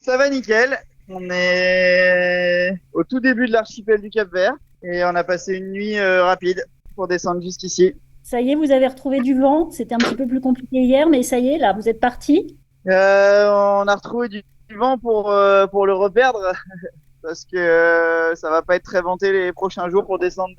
Ça va nickel. On est au tout début de l'archipel du Cap-Vert et on a passé une nuit rapide pour descendre jusqu'ici. Ça y est, vous avez retrouvé du vent. C'était un petit peu plus compliqué hier, mais ça y est, là, vous êtes parti. On a retrouvé du vent pour le reperdre parce que ça va pas être très venté les prochains jours pour descendre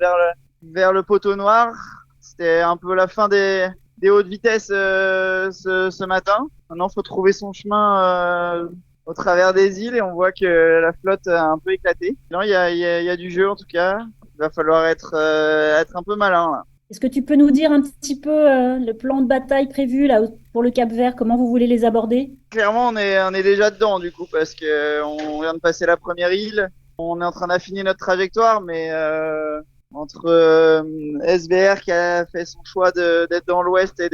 vers le poteau noir. C'était un peu la fin des hautes vitesses ce matin. Maintenant, faut trouver son chemin au travers des îles et on voit que la flotte a un peu éclaté. Non, il y a du jeu en tout cas. Il va falloir être un peu malin là. Est-ce que tu peux nous dire un petit peu le plan de bataille prévu là pour le Cap-Vert? Comment vous voulez les aborder? Clairement, on est déjà dedans du coup parce que on vient de passer la première île. On est en train d'affiner notre trajectoire, mais entre SVR qui a fait son choix d'être dans l'ouest et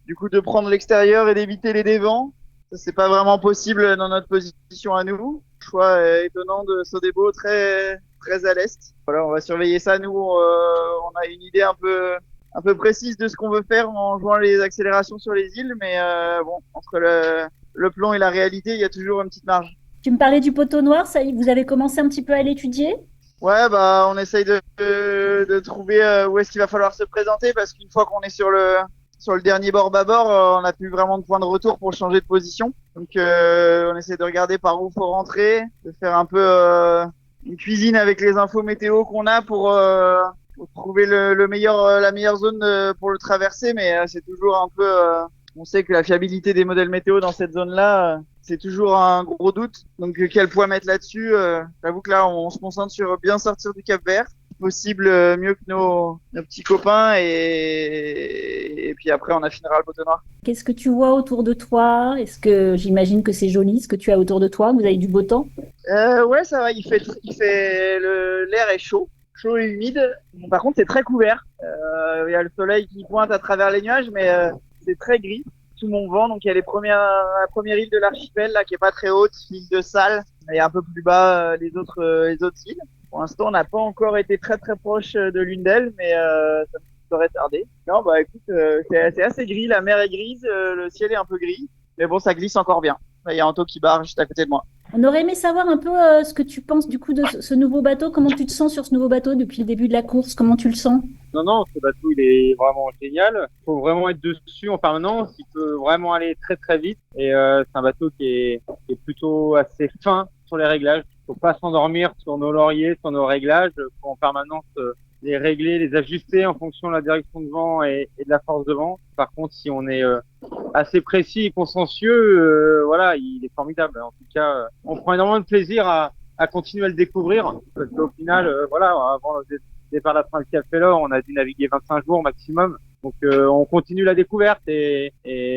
du coup de prendre l'extérieur et d'éviter les dévents, ça c'est pas vraiment possible dans notre position à nous. Choix étonnant de Sodebo très à l'est. Voilà, on va surveiller ça. Nous, on a une idée un peu précise de ce qu'on veut faire en jouant les accélérations sur les îles, mais bon, entre le plan et la réalité, il y a toujours une petite marge. Tu me parlais du poteau noir, ça y est, vous avez commencé un petit peu à l'étudier? Ouais, bah, on essaye de trouver où est-ce qu'il va falloir se présenter parce qu'une fois qu'on est sur le dernier bord bâbord, on n'a plus vraiment de point de retour pour changer de position. Donc, on essaie de regarder par où faut rentrer, de faire un peu une cuisine avec les infos météo qu'on a pour trouver le meilleur, la meilleure zone pour le traverser. Mais c'est toujours un peu, on sait que la fiabilité des modèles météo dans cette zone-là, c'est toujours un gros doute. Donc, quel poids mettre là-dessus j'avoue que là, on se concentre sur bien sortir du Cap-Vert, si possible mieux que nos petits copains, et puis après, on affinera le poteau noir. Qu'est-ce que tu vois autour de toi? Est-ce que j'imagine que c'est joli ce que tu as autour de toi? Vous avez du beau temps? Ouais, ça va, l'air est chaud et humide. Bon, par contre, c'est très couvert. Il y a le soleil qui pointe à travers les nuages, mais c'est très gris sous mon vent. Donc, il y a la première île de l'archipel, là, qui est pas très haute, l'île de Salles, et un peu plus bas, les autres îles. Pour l'instant, on n'a pas encore été très proche de l'une d'elles, mais ça me serait tardé. Non, bah, écoute, c'est assez gris. La mer est grise, le ciel est un peu gris. Mais bon, ça glisse encore bien. Là, il y a un taux qui barre juste à côté de moi. On aurait aimé savoir un peu ce que tu penses du coup de ce nouveau bateau. Comment tu te sens sur ce nouveau bateau depuis le début de la course? Comment tu le sens? Non, non, ce bateau, il est vraiment génial. Il faut vraiment être dessus en permanence. Il peut vraiment aller très vite. Et c'est un bateau qui est plutôt assez fin sur les réglages. Il faut pas s'endormir sur nos lauriers, sur nos réglages. Il faut en permanence les régler, les ajuster en fonction de la direction de vent et de la force de vent. Par contre, si on est assez précis et consciencieux, voilà, il est formidable. En tout cas, on prend énormément de plaisir à continuer à le découvrir. Parce qu'au final, voilà, avant le départ de la fin du Cap Ferrat, on a dû naviguer 25 jours maximum. Donc on continue la découverte et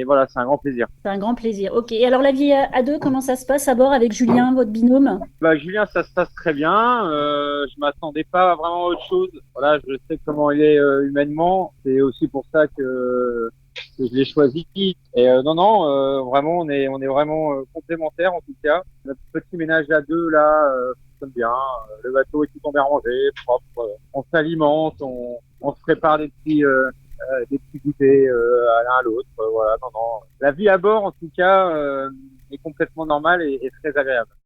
voilà, c'est un grand plaisir. C'est un grand plaisir. Ok. Et alors la vie à deux, comment ça se passe à bord avec Julien, votre binôme? Bah, Julien, ça se passe très bien. Je m'attendais pas vraiment à autre chose. Voilà, je sais comment il est humainement. C'est aussi pour ça que je l'ai choisi. Et non, vraiment, on est vraiment complémentaires en tout cas. Notre petit ménage à deux là fonctionne bien. Le bateau est tout en bien rangé, propre. On s'alimente, on se prépare des petits goûters à l'un à l'autre. Voilà, non. La vie à bord, en tout cas, est complètement normale et très agréable.